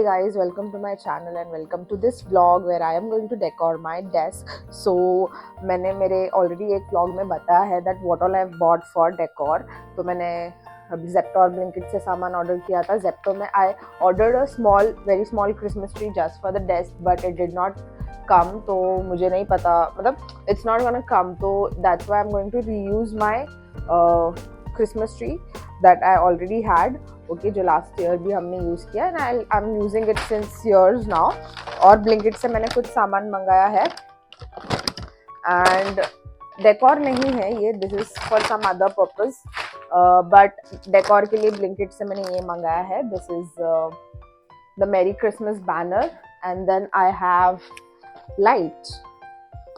guys, welcome to my channel and welcome to this vlog where I am going to decor my desk. So मैंने मेरे already एक vlog में बताया है that what all I have bought for decor. तो मैंने अभी Zepto और Blinkit से सामान ऑर्डर किया था. Zepto में I ordered a small, very small Christmas tree just for the desk, but it did not come. तो मुझे नहीं पता, मतलब it's not gonna come. तो that's why I'm going to reuse my Christmas tree that I already had. Okay, जो last year भी हमने use किया and I am using it since years now. और ब्लिंकिट से मैंने कुछ सामान मंगाया है एंड डेकोर नहीं है ये, this is for some other purpose, but decor के लिए ब्लिंकिट से मैंने ये मंगाया है. This is the merry Christmas banner and then I have light.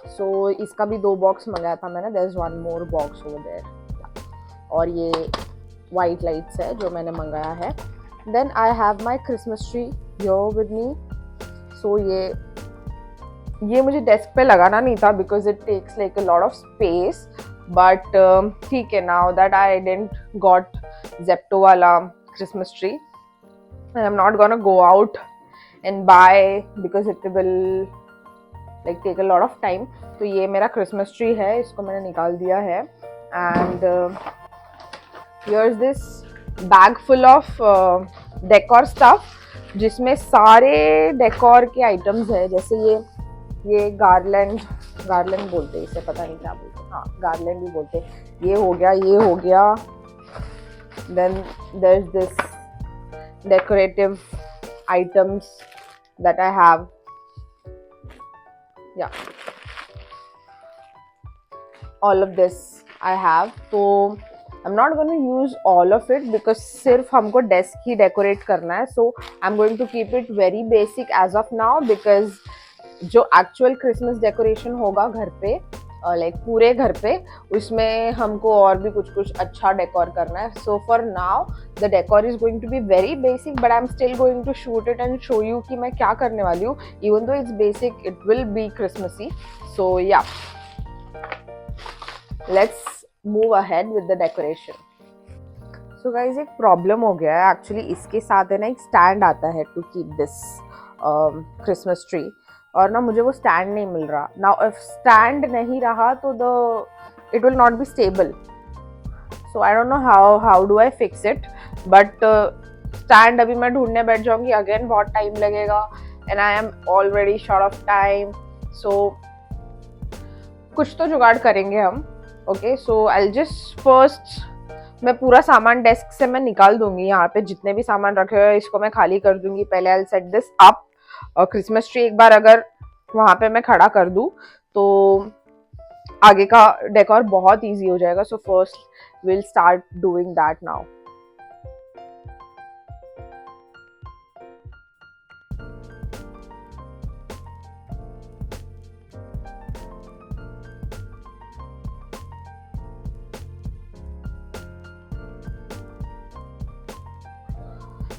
So इसका भी 2 बॉक्स मंगाया था मैंने. There is 1 more box over there. और ये वाइट लाइट्स है जो मैंने मंगाया है. Then I have my Christmas tree here with me. So ये मुझे डेस्क पे लगाना नहीं था because it takes like a lot of space, but ठीक है, now that I didn't got Zepto वाला Christmas tree, I am not gonna go out and buy because it will like take a lot of time. तो ये मेरा Christmas tree है, इसको मैंने निकाल दिया है. And here's this bag full of decor stuff जिसमें सारे डेकोर के आइटम्स है. जैसे ये गार्लैंड बोलते हैं इसे, पता नहीं क्या बोलते हैं, हाँ गार्लैंड ही बोलते हैं. ये हो गया. Then there's this decorative items that I have. Yeah, all of this I have. तो I'm not going to use all of it because सिर्फ हमको डेस्क ही डेकोरेट करना है. So I'm going to keep it very basic as of now because जो actual Christmas decoration होगा घर पे, like पूरे घर पे, उसमें हमको और भी कुछ अच्छा डेकोर करना है. So for now the decor is going to be very basic, but I'm still going to shoot it and show you कि मैं क्या करने वाली हूँ. Even though it's basic, it will be Christmassy. So yeah, let's move ahead with the decoration. So guys, एक problem हो गया है एक्चुअली. इसके साथ है ना एक स्टैंड आता है to keep this Christmas tree, और ना मुझे वो स्टैंड नहीं मिल रहा. नाउ इफ स्टैंड नहीं रहा तो it will not be stable. So I don't know how do I fix it, but stand अभी मैं ढूंढने बैठ जाऊंगी, अगेन बहुत टाइम लगेगा and I am already short of time. So कुछ तो जुगाड़ करेंगे हम. Okay, so I just first मैं पूरा सामान डेस्क से मैं निकाल दूंगी. यहाँ पे जितने भी सामान रखे हुए हैं इसको मैं खाली कर दूंगी. पहले आई सेट दिस अप. और क्रिसमस ट्री एक बार अगर वहाँ पे मैं खड़ा कर दूँ तो आगे का डेकोर बहुत इजी हो जाएगा. So first will start doing that now.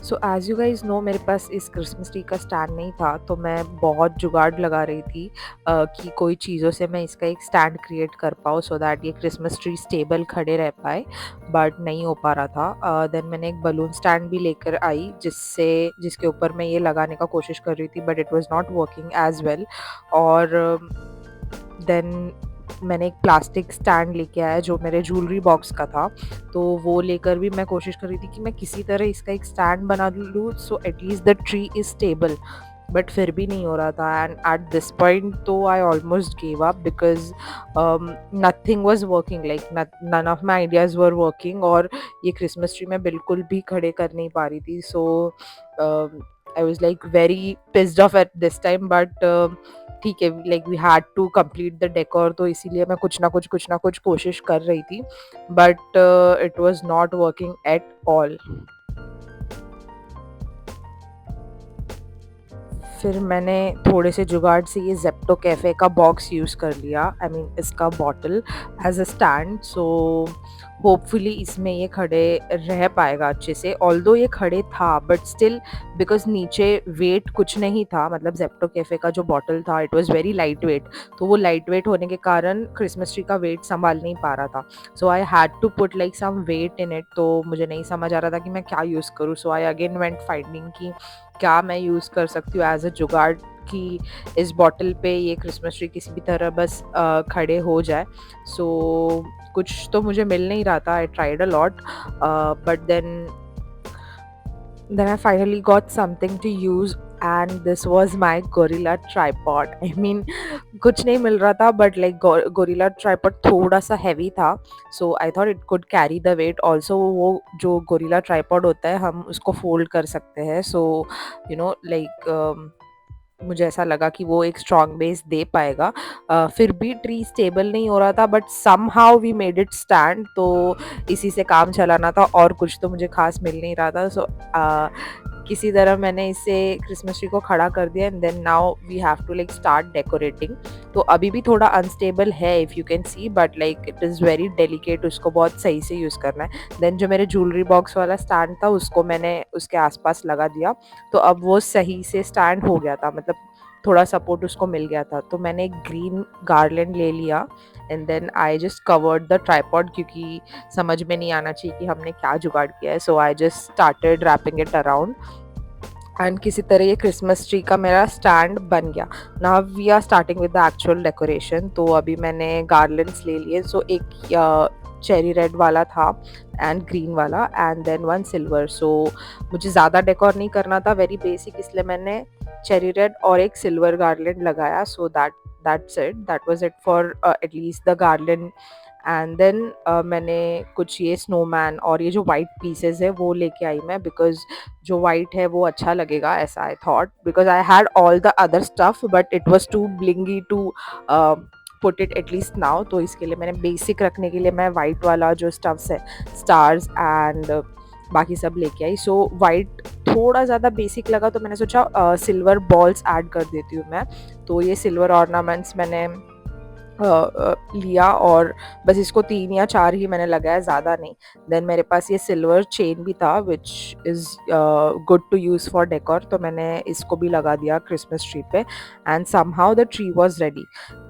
So as you guys know, मेरे पास इस क्रिसमस ट्री का स्टैंड नहीं था, तो मैं बहुत जुगाड़ लगा रही थी कि कोई चीज़ों से मैं इसका एक स्टैंड क्रिएट कर पाऊँ सो दैट ये क्रिसमस ट्री स्टेबल खड़े रह पाए, बट नहीं हो पा रहा था. देन मैंने एक बलून स्टैंड भी लेकर आई जिसके ऊपर मैं ये लगाने का कोशिश कर रही थी, but it was not working as well. और देन मैंने एक प्लास्टिक स्टैंड लेके आया जो मेरे ज्वेलरी बॉक्स का था, तो वो लेकर भी मैं कोशिश कर रही थी कि मैं किसी तरह इसका एक स्टैंड बना लूँ so at least the tree is stable, but फिर भी नहीं हो रहा था. एंड एट दिस पॉइंट तो I almost gave up because nothing was working, like none of my ideas were working, और ये क्रिसमस ट्री मैं बिल्कुल भी खड़े कर नहीं पा रही थी. So I was like very pissed off at this time, but ठीक है, like we had to complete the decor, तो इसीलिए मैं कुछ ना कुछ कोशिश कर रही थी, but it was not working at all. फिर मैंने थोड़े से जुगाड़ से ये जेप्टो कैफ़े का बॉक्स यूज़ कर लिया, आई मीन इसका bottle as a stand. So hopefully इसमें ये खड़े रह पाएगा अच्छे से। ऑल्दो ये खड़े था बट स्टिल बिकॉज नीचे वेट कुछ नहीं था, मतलब जेप्टो कैफ़े का जो बॉटल था it was very light weight, तो वो लाइट वेट होने के कारण क्रिसमस ट्री का वेट संभाल नहीं पा रहा था। So I had to put like some weight in it, तो मुझे नहीं समझ आ रहा था कि मैं क्या यूज़ करूँ। सो आई अगेन वेंट फाइंडिंग कि क्या मैं यूज़ कर सकती हूँ एज अ जुगाड़ कि इस बॉटल पे ये क्रिसमस ट्री किसी भी तरह बस खड़े हो जाए। सो कुछ तो मुझे मिल नहीं रहा था। I tried a lot but then I finally got something to use and this was my Gorilla tripod. I mean कुछ नहीं मिल रहा था but like Gorilla tripod थोड़ा सा heavy था, so I thought it could carry the weight. Also वो जो Gorilla tripod होता है हम उसको fold कर सकते हैं, so you know like मुझे ऐसा लगा कि वो एक स्ट्रॉन्ग बेस दे पाएगा। फिर भी ट्री स्टेबल नहीं हो रहा था but somehow we made it stand, तो इसी से काम चलाना था और कुछ तो मुझे खास मिल नहीं रहा था। सो किसी तरह मैंने इसे क्रिसमस ट्री को खड़ा कर दिया and then now we have to like start decorating. तो अभी भी थोड़ा अनस्टेबल है if you can see, but like it is very delicate, उसको बहुत सही से यूज़ करना है। देन जो मेरे ज्वेलरी बॉक्स वाला स्टैंड था उसको मैंने उसके आसपास लगा दिया, तो अब वो सही से स्टैंड हो गया था, मतलब थोड़ा सपोर्ट उसको मिल गया था। तो मैंने एक ग्रीन गार्लैंड ले लिया and then I just covered the tripod, क्योंकि समझ में नहीं आना चाहिए कि हमने क्या जुगाड़ किया है। So I just started wrapping it around and किसी तरह ये क्रिसमस ट्री का मेरा स्टैंड बन गया। Now we are starting with the actual decoration. तो अभी मैंने गार्लैंड्स ले लिए। सो एक चेरी रेड वाला था एंड ग्रीन वाला एंड देन वन सिल्वर। सो मुझे ज़्यादा डेकोर नहीं करना था, वेरी बेसिक, इसलिए मैंने चेरी रेड और एक सिल्वर गार्लैंड लगाया। So that's it, that was it for at least the garland. And then मैंने कुछ ये स्नोमैन और ये जो वाइट पीसेस है वो लेके आई मैं, बिकॉज जो वाइट है वो अच्छा लगेगा ऐसा I thought, because I had all the other stuff but it was too blingy to put it at least now. तो इसके लिए मैंने बेसिक रखने के लिए मैं वाइट वाला जो स्टफ्स है, स्टार्स एंड बाकी सब लेके आई। सो वाइट थोड़ा ज़्यादा बेसिक लगा तो मैंने सोचा सिल्वर बॉल्स ऐड कर देती हूँ मैं। तो ये सिल्वर ऑर्नामेंट्स मैंने लिया और बस इसको 3 या 4 ही मैंने लगाया, ज़्यादा नहीं। देन मेरे पास ये सिल्वर चेन भी था which is good to use for decor, तो मैंने इसको भी लगा दिया क्रिसमस ट्री पे and somehow the tree was ready.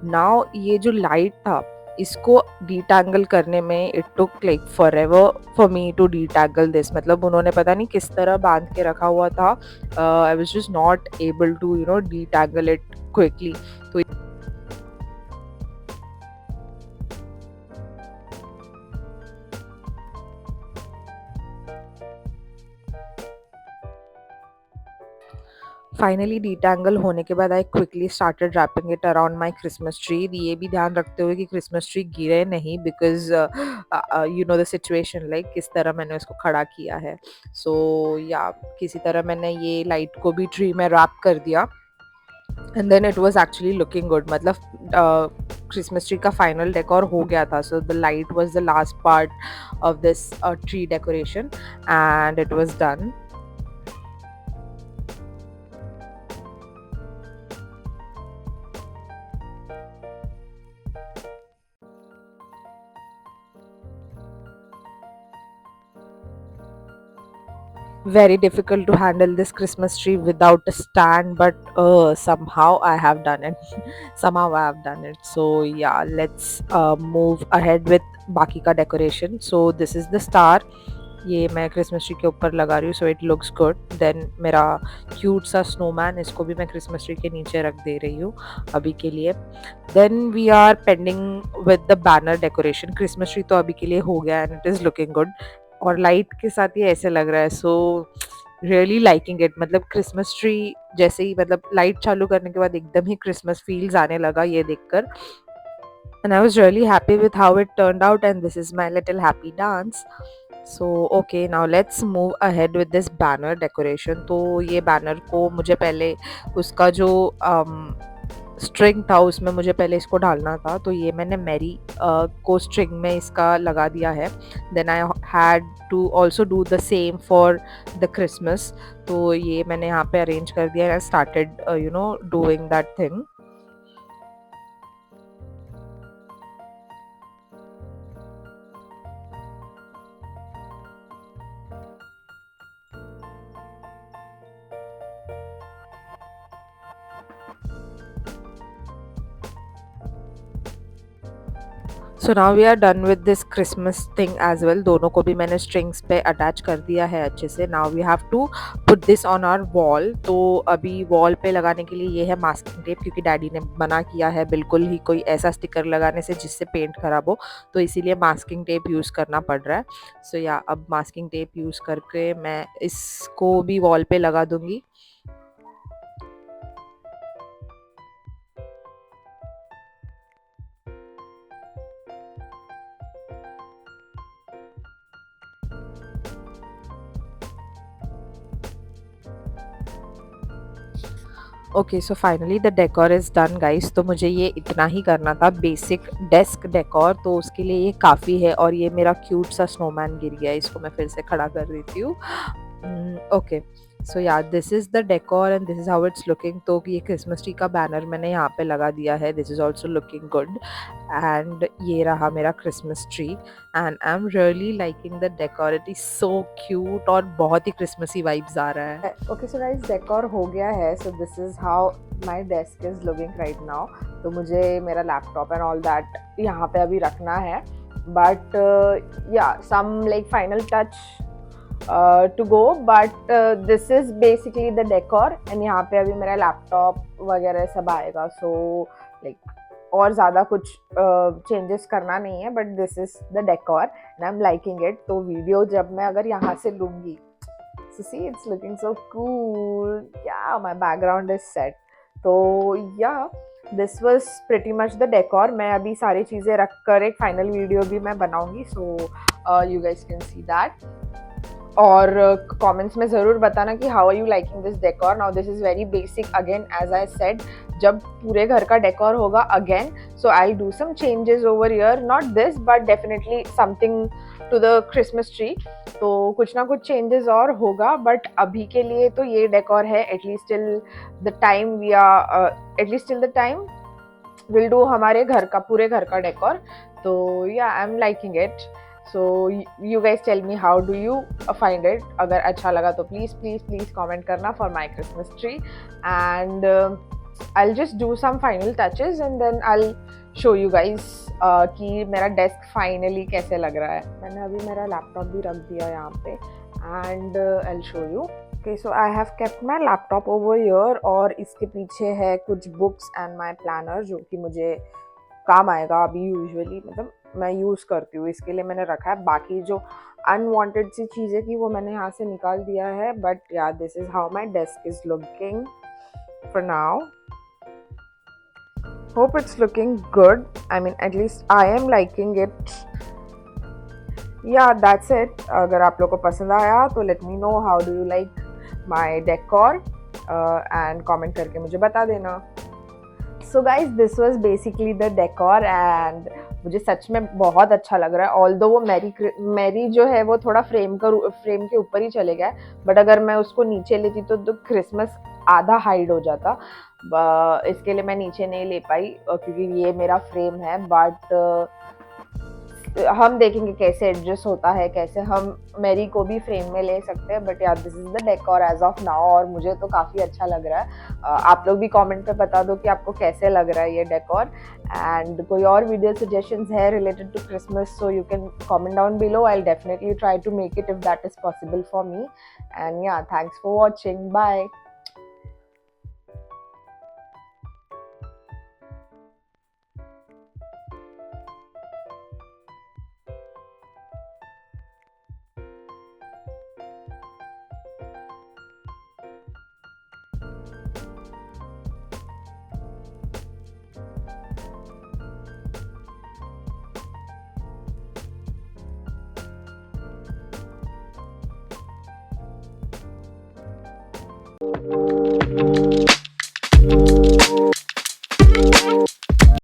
Now ये जो लाइट था इसको डिटैंगल करने में it took like forever for me to detangle this, मतलब उन्होंने पता नहीं किस तरह बांध के रखा हुआ था। I was just not able to detangle it quickly. तो फाइनली डिटैंगल होने के बाद I quickly started wrapping it around my Christmas tree, ये भी ध्यान रखते हुए कि क्रिसमस ट्री गिरे नहीं, because you know the situation, like किस तरह मैंने उसको खड़ा किया है। सो या किसी तरह मैंने ये लाइट को भी ट्री में रैप कर दिया and then it was actually looking good, मतलब क्रिसमस ट्री का फाइनल डेकोर हो गया था। So the light was the last part of this tree decoration and it was done. Very difficult to handle this Christmas tree without a stand, but somehow I have done it. Somehow I have done it. So yeah, let's move ahead with बाकी का decoration. So this is the star. ये मैं Christmas tree के ऊपर लगा रही हूँ, so it looks good. Then मेरा क्यूट सा स्नोमैन, इसको भी मैं क्रिसमस ट्री के नीचे रख दे रही हूँ अभी के लिए। Then we are pending with the banner decoration. Christmas tree तो अभी के लिए हो गया and it is looking good और लाइट के साथ ये ऐसे लग रहा है। सो रियली लाइकिंग इट, मतलब क्रिसमस ट्री जैसे ही मतलब लाइट चालू करने के बाद एकदम ही क्रिसमस फील्स आने लगा ये देखकर, and I was really happy with how it turned out, and this is my little happy dance. So okay, now let's move ahead with this banner decoration. तो ये बैनर को मुझे पहले उसका जो स्ट्रिंग था उसमें मुझे पहले इसको डालना था, तो ये मैंने मैरी को स्ट्रिंग में इसका लगा दिया है। Then I had to also do the same for the Christmas, तो ये मैंने यहाँ पे अरेंज कर दिया है। Started doing that thing. So now we are done with this Christmas thing as well. दोनों को भी मैंने स्ट्रिंग्स पे अटैच कर दिया है अच्छे से। Now we have to put this on our wall. तो अभी वॉल पे लगाने के लिए ये है मास्किंग टेप, क्योंकि डैडी ने मना किया है बिल्कुल ही कोई ऐसा स्टिकर लगाने से जिससे पेंट खराब हो, तो इसीलिए मास्किंग टेप यूज़ करना पड़ रहा है। सो या अब मास्किंग टेप यूज़ करके मैं इसको भी वॉल पे लगा दूंगी। Okay, so finally the decor is done guys. तो मुझे ये इतना ही करना था, बेसिक डेस्क डेकोर, तो उसके लिए ये काफ़ी है। और ये मेरा क्यूट सा स्नोमैन गिर गया, इसको मैं फिर से खड़ा कर देती हूँ। ओके, सो या this is the decor and this is how it's looking. तो ये क्रिसमस ट्री का बैनर मैंने यहाँ पे लगा दिया है, this is also looking good. And ये रहा मेरा Christmas tree and I am really liking the decor, it is so cute और बहुत ही क्रिसमसी वाइब्स आ रहा है। ओके सो गाइस, डेकोर हो गया है। So this is how my desk is looking right now. तो मुझे मेरा लैपटॉप एंड ऑल दैट यहाँ पे अभी रखना है, but yeah some like final touch to go, but this is basically the decor and यहाँ पे अभी मेरा लैपटॉप वगैरह सब आएगा। सो लाइक और ज़्यादा कुछ चेंजेस करना नहीं है, but this is the decor and I am liking it. तो वीडियो जब मैं अगर यहाँ से लूँगी, so see it's looking so cool, yeah my background is set। तो yeah, this was pretty much the decor। मैं अभी सारी चीज़ें रख कर एक फाइनल वीडियो भी मैं बनाऊंगी, so you guys can see that। और कमेंट्स में ज़रूर बताना कि how are you liking this decor. Now this is very basic again, as I said, जब पूरे घर का डेकोर होगा again, so I do some changes over year, not this but definitely something to the Christmas tree. तो कुछ ना कुछ changes और होगा, बट अभी के लिए तो ये डेकोर है। At least till the time we are at least till the time will do हमारे घर का, पूरे घर का डेकोर। तो yeah I am liking it. So you guys tell me how do you find it। अगर अच्छा लगा तो please please please comment करना for my Christmas tree, and I'll just do some final touches and then I'll show you guys कि मेरा desk finally कैसे लग रहा है। मैंने अभी मेरा लैपटॉप भी रख दिया यहाँ पे and I'll show you। Okay, so I have kept my laptop over here और इसके पीछे है कुछ books and my planner जो कि मुझे काम आएगा अभी। यूजुअली मतलब मैं यूज़ करती हूँ, इसके लिए मैंने रखा है। बाकी जो अनवांटेड सी चीज़ें थी वो मैंने यहाँ से निकाल दिया है, बट या this is how my desk is looking for now. Hope it's looking good, I mean at least I am liking it. या दैट्स इट। अगर आप लोग को पसंद आया तो let me know how do you like my decor and comment करके मुझे बता देना। So guys, this was basically the decor and मुझे सच में बहुत अच्छा लग रहा है। ऑल्दो वो मैरी जो है वो थोड़ा फ्रेम के ऊपर ही चले गया है, बट अगर मैं उसको नीचे लेती तो क्रिसमस आधा हाइड हो जाता। इसके लिए मैं नीचे नहीं ले पाई क्योंकि ये मेरा फ्रेम है, बट हम देखेंगे कैसे एडजस्ट होता है, कैसे हम मैरी को भी फ्रेम में ले सकते हैं। बट यार this is the decor as of now और मुझे तो काफ़ी अच्छा लग रहा है। आप लोग भी कमेंट पे बता दो कि आपको कैसे लग रहा है ये डेकोर, एंड कोई और वीडियो सजेशंस है related to Christmas, so you can comment down below. I will definitely try to make it if that is possible for me. And yeah, thanks for watching, bye.